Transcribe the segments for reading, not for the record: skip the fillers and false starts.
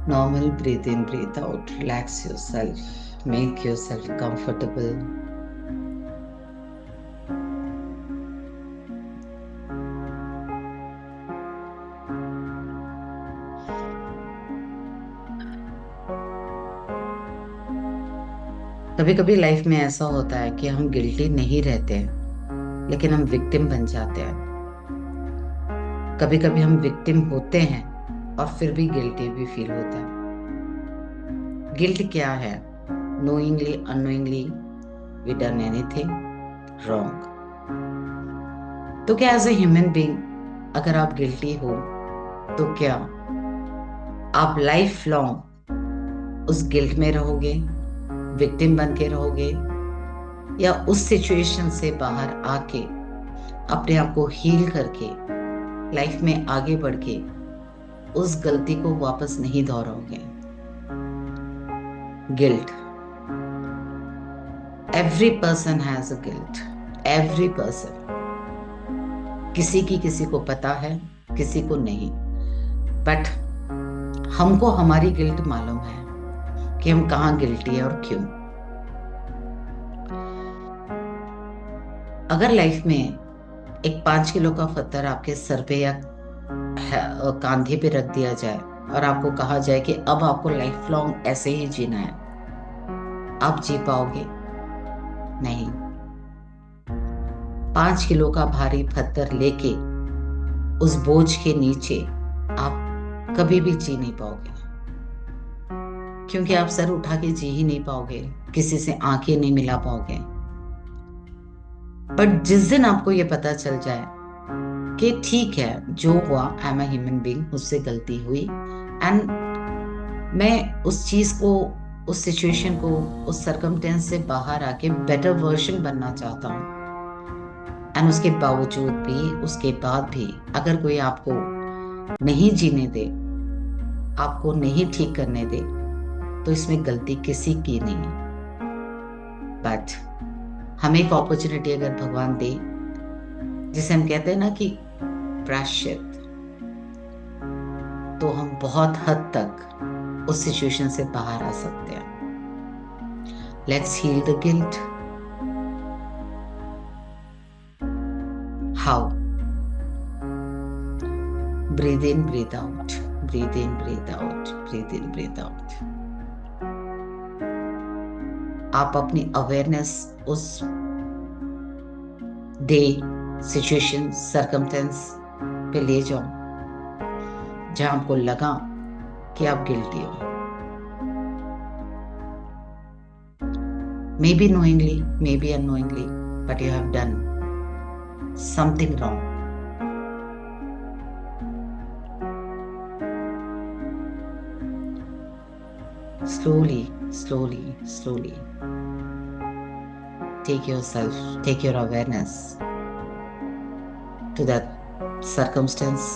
Normal, breathe in, breathe out. Relax yourself. Make yourself comfortable. कभी कभी life में ऐसा होता है कि हम गिल्टी नहीं रहते हैं, लेकिन हम विक्टिम बन जाते हैं। कभी कभी हम विक्टिम होते हैं और फिर भी गिल्टी भी फील होता है। गिल्ट क्या है? Knowingly unknowingly we done anything wrong. तो क्या एज ए ह्यूमन बीइंग अगर आप गिल्टी हो तो क्या आप लाइफ लॉन्ग उस गिल्ट में रहोगे, विक्टिम बन के रहोगे, या उस सिचुएशन से बाहर आके अपने आप को हील करके लाइफ में आगे बढ़ के उस गलती को वापस नहीं दोहराओगे? Guilt, every person has a guilt. Every person, किसी को पता है, किसी को नहीं। बट हमको हमारी गिल्ट मालूम है कि हम कहाँ गिल्टी है और क्यों। अगर लाइफ में एक 5 किलो का पत्थर आपके सर पे या कांधे पे रख दिया जाए और आपको कहा जाए कि अब आपको लाइफ लॉन्ग ऐसे ही जीना है, आप जी पाओगे? नहीं। 5 किलो का भारी पत्थर लेके उस बोझ के नीचे आप कभी भी जी नहीं पाओगे, क्योंकि आप सर उठा के जी ही नहीं पाओगे, किसी से आंखें नहीं मिला पाओगे। बट जिस दिन आपको ये पता चल जाए कि ठीक है, जो हुआ, I am a human being, मुझसे गलती हुई, एंड मैं उस चीज को, उस सिचुएशन को, उस सरकमटेंस से बाहर आके बेटर वर्जन बनना चाहता हूँ, एंड उसके बावजूद भी, उसके बाद भी अगर कोई आपको नहीं जीने दे, आपको नहीं ठीक करने दे, तो इसमें गलती किसी की नहीं है। बट हमें एक अपॉर्चुनिटी अगर भगवान दे, जिसे हम कहते हैं ना कि प्रायश्चित, तो हम बहुत हद तक उस सिचुएशन से बाहर आ सकते हैं। Let's heal the guilt. How? Breathe in, breathe out, breathe in, breathe out, breathe in, breathe out. आप अपनी अवेयरनेस उस डे, सिचुएशन, सरकमटेंस पे ले जाओ जहां आपको लगा कि आप गिल्टी हो। May be knowingly, may be unknowingly, but you have done something wrong. Slowly, slowly, slowly take yourself, take your awareness to that circumstance,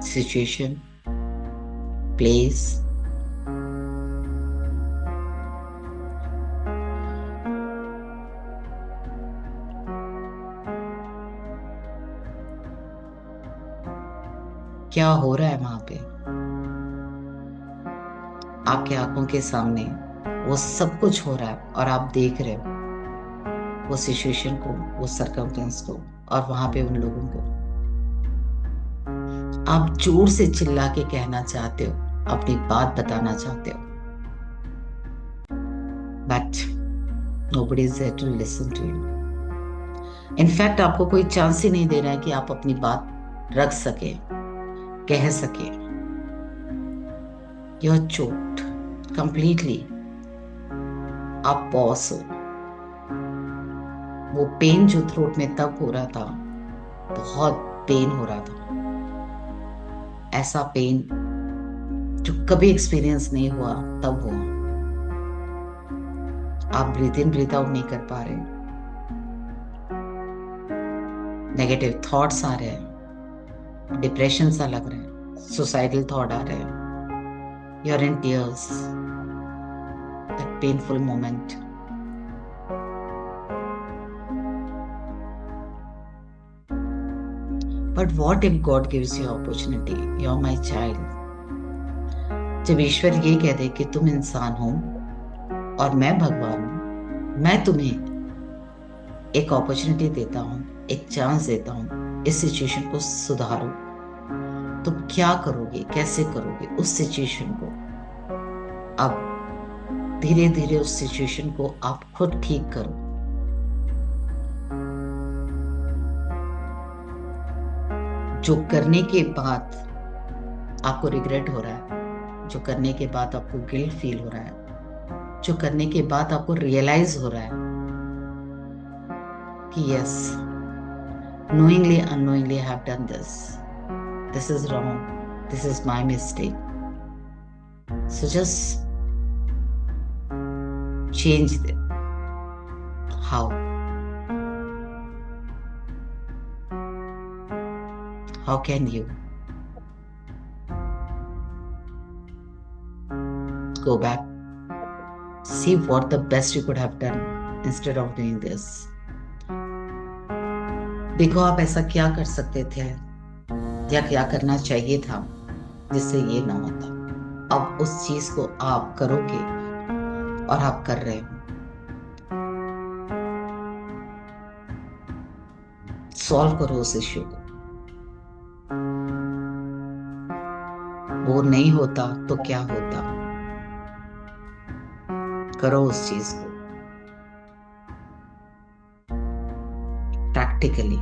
situation, place. क्या हो रहा है वहां पे? आपके आंखों के सामने वो सब कुछ हो रहा है और आप देख रहे हो वो सिचुएशन को, वो सरकमटेंस को, और वहां पे उन लोगों को। आप जोर से चिल्ला के कहना चाहते हो, अपनी बात बताना चाहते हो, but nobody is there to listen to you. In fact आपको कोई चांस ही नहीं दे रहा है कि आप अपनी बात रख सके, कह सके। You are choked completely. आप पॉज हो। वो पेन जो थ्रोट में तब हो रहा था, बहुत पेन हो रहा था, ऐसा पेन जो कभी एक्सपीरियंस नहीं हुआ तब हुआ। आप ब्रीथ इन ब्रीथ आउट नहीं कर पा रहे, नेगेटिव थॉट्स आ रहे हैं, डिप्रेशन सा लग रहा है, सुसाइडल थॉट आ रहे हैं, you are in tears, that painful moment. But what if God gives you opportunity? You're my child. जब ईश्वर ये कह दे कि तुम इंसान हो और मैं भगवान हूं, मैं तुम्हें एक अपॉर्चुनिटी देता हूं, एक चांस देता हूं, इस सिचुएशन को सुधारो, तुम क्या करोगे, कैसे करोगे उस सिचुएशन को? अब धीरे धीरे उस सिचुएशन को आप खुद ठीक करो। जो करने के बाद आपको रिग्रेट हो रहा है, जो करने के बाद आपको गिल्ट फील हो रहा है, जो करने के बाद आपको रियलाइज हो रहा है कि yes, knowingly unknowingly I have done this is wrong, this is my mistake, so just change it. How can you go back, see what the best you could have done instead of doing this? देखो आप ऐसा क्या कर सकते थे या क्या करना चाहिए था जिससे ये ना होता। अब उस चीज को आप करोगे और आप कर रहे हो। सॉल्व करो उस इश्यू को। वो नहीं होता तो क्या होता, करो उस चीज को प्रैक्टिकली,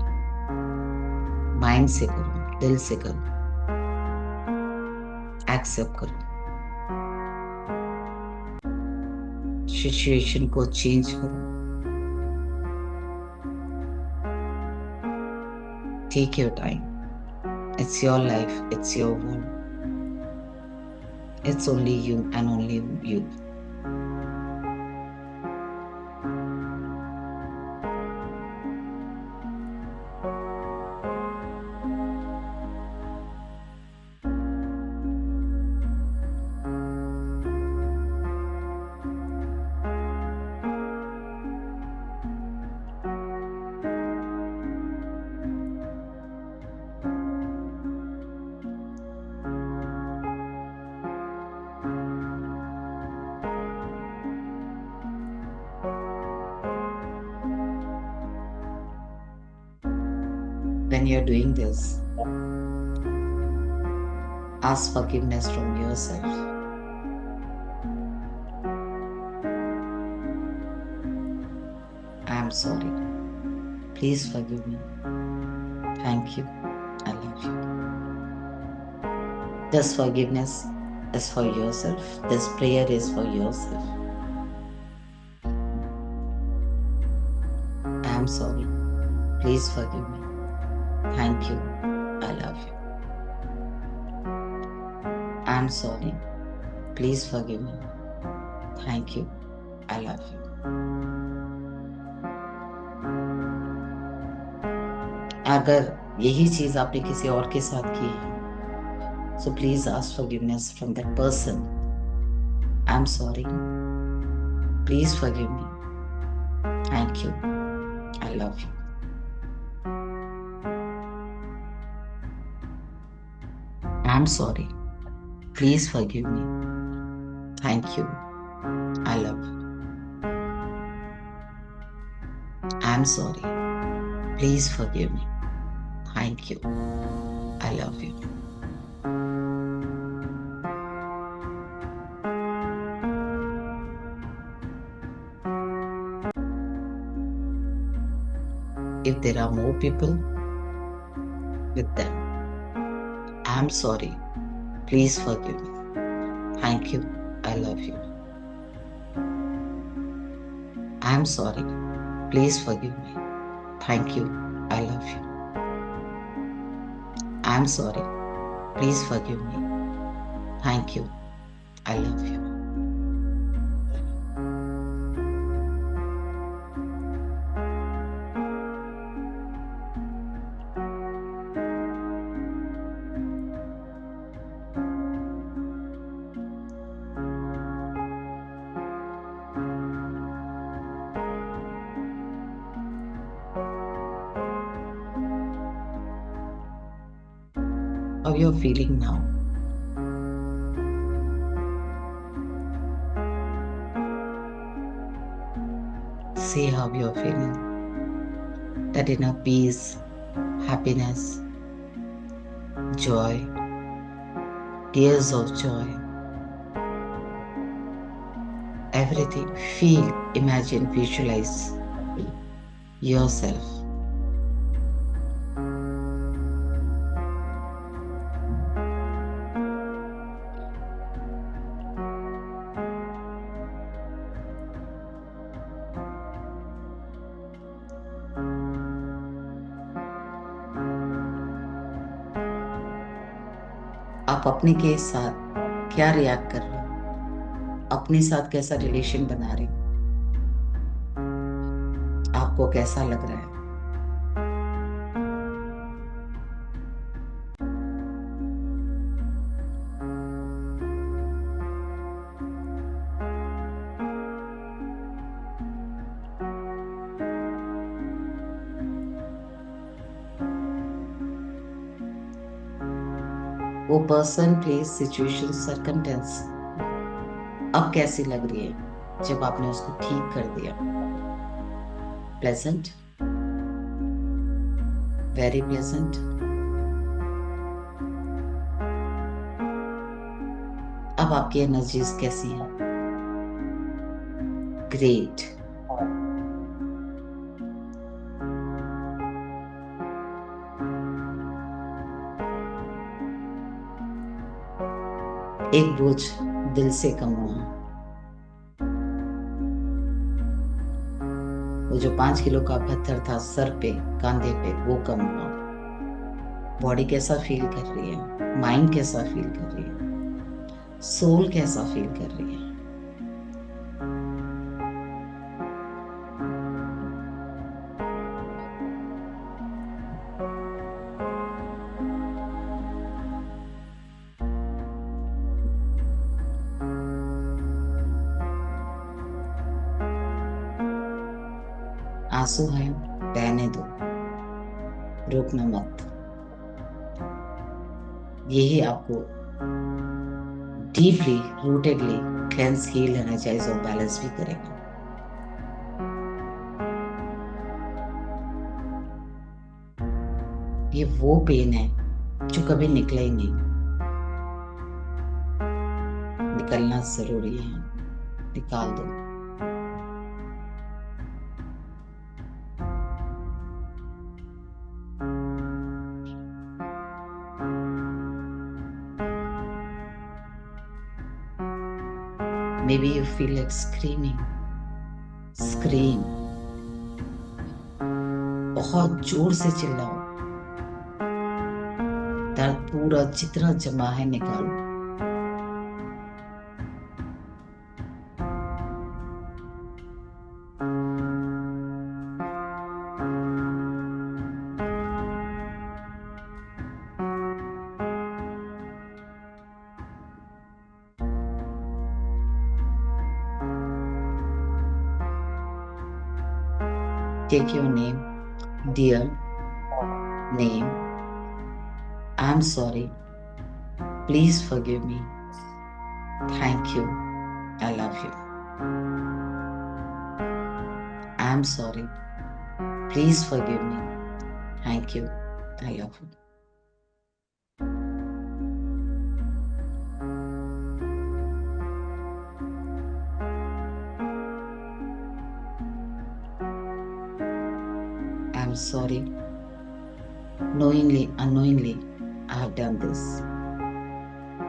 माइंड से करो, दिल से करो, एक्सेप्ट करो, सिचुएशन को चेंज करो। Take your time, it's your life, it's your world, it's only you and only you. When you're doing this, ask forgiveness from yourself. I'm sorry. Please forgive me. Thank you. I love you. This forgiveness is for yourself. This prayer is for yourself. I'm sorry. Please forgive me. Thank you. I love you. I'm sorry. Please forgive me. Thank you. I love you. अगर यही चीज आपने किसी और के साथ की है, so please ask forgiveness from that person. I'm sorry. Please forgive me. Thank you. I love you. I'm sorry. Please forgive me. Thank you. I love you. I'm sorry. Please forgive me. Thank you. I love you. If there are more people, with them, I'm sorry. Please forgive me. Thank you. I love you. I'm sorry. Please forgive me. Thank you. I love you. I'm sorry. Please forgive me. Thank you. I love you. How you're feeling now? say how you're feeling. That inner peace, happiness, joy, tears of joy, everything. Feel, imagine, visualize yourself. आप अपने के साथ क्या react कर रहे हो, अपने साथ कैसा रिलेशन बना रहे हो, आपको कैसा लग रहा है। वो पर्सन, प्लेस, सिचुएशन, सर्कमटेंस अब कैसी लग रही है जब आपने उसको ठीक कर दिया। Pleasant, very pleasant. अब आपकी एनर्जीज कैसी हैं। ग्रेट। एक बोझ दिल से कम हुआ। वो जो 5 किलो का पत्थर था सर पे, कांधे पे, वो कम हुआ। बॉडी कैसा फील कर रही है, माइंड कैसा फील कर रही है, सोल कैसा फील कर रही है। आंसू है, बहने दो, रोकना मत। यही आपको डीपली रूटेडली क्लेंस, हील, एनर्जाइज और बैलेंस भी करेगा। ये वो पेन है जो कभी निकले ही नहीं। निकलना जरूरी है, निकाल दो। Maybe you feel like screaming. Scream. बहुत जोर से चिल्लाओ। दर्द पूरा जितना जमा है निकालो। Take your name, dear name. I'm sorry. Please forgive me. Thank you. I love you. I'm sorry. Please forgive me. Thank you. I love you. I'm sorry. Knowingly, unknowingly, I have done this.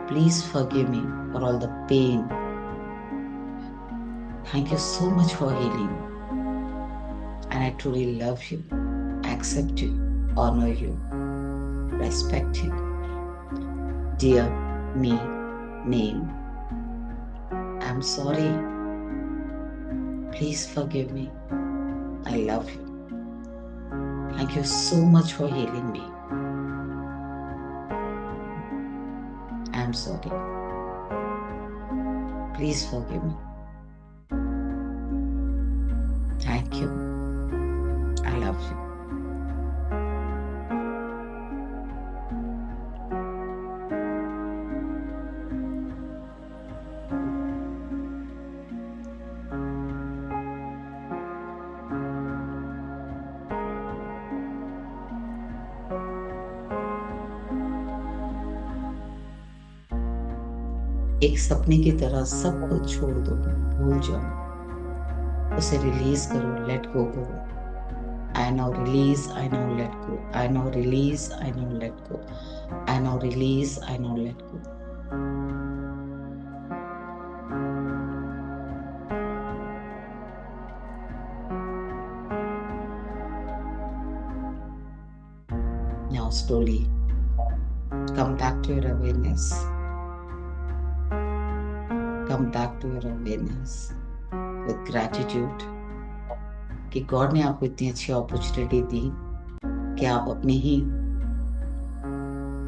Please forgive me for all the pain. Thank you so much for healing. And I truly love you, accept you, honor you, respect you. Dear me, name. I'm sorry. Please forgive me. I love you. Thank you so much for healing me. I'm sorry. Please forgive me. Thank you. I love you. एक सपने की तरह सब कुछ छोड़ दो, भूल जाओ, उसे रिलीज करो, लेट गो करो। I now release, I now let go. I now release, I now let go. I now release, I now let go. Now slowly come back to your awareness. Come back to your awareness with gratitude कि God ने आपको इतनी अच्छी opportunity दी कि आप अपने ही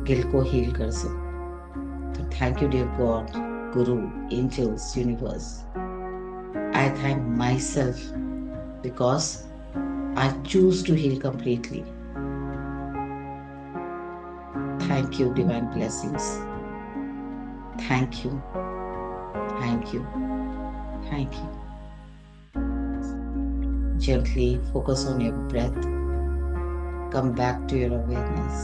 guilt को heal कर सको। तो thank you dear God, guru, angels, universe. I thank myself because I choose to heal completely. Thank you, divine blessings. Thank you. Thank you. Thank you. Gently focus on your breath. Come back to your awareness.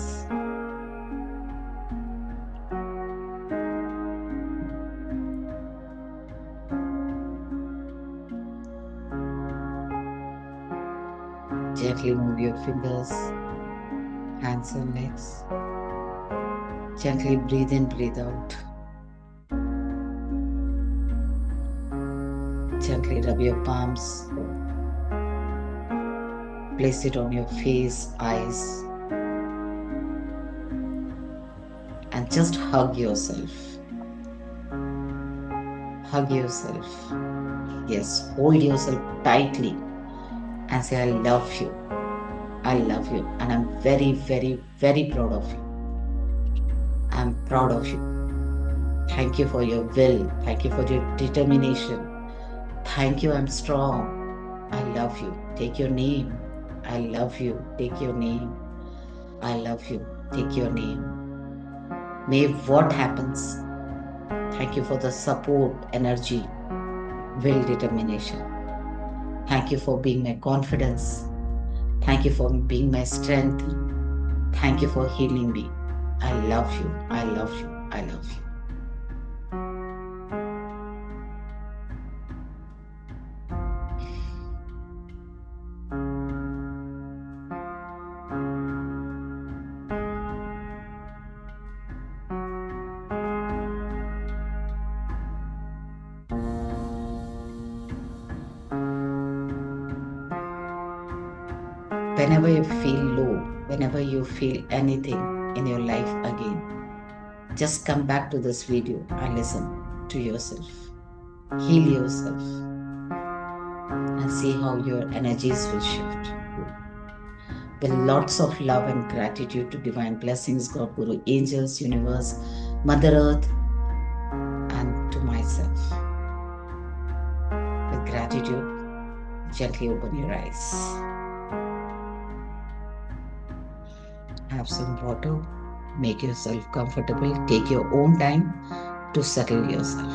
Gently move your fingers, hands and legs. Gently breathe in, breathe out. Gently rub your palms. Place it on your face, eyes. And just hug yourself. Hug yourself. Yes, hold yourself tightly and say, I love you. I love you. And I'm very, very, very proud of you. I'm proud of you. Thank you for your will. Thank you for your determination. Thank you, I'm strong. I love you. Take your name. I love you. Take your name. I love you. Take your name. May what happens, thank you for the support, energy, will, determination. Thank you for being my confidence. Thank you for being my strength. Thank you for healing me. I love you. I love you. I love you. Whenever you feel low, whenever you feel anything in your life again, just come back to this video and listen to yourself. Heal yourself and see how your energies will shift. With lots of love and gratitude to divine blessings, God, Guru, angels, universe, Mother Earth, and to myself. With gratitude, gently open your eyes. Have some water, make yourself comfortable, take your own time to settle yourself.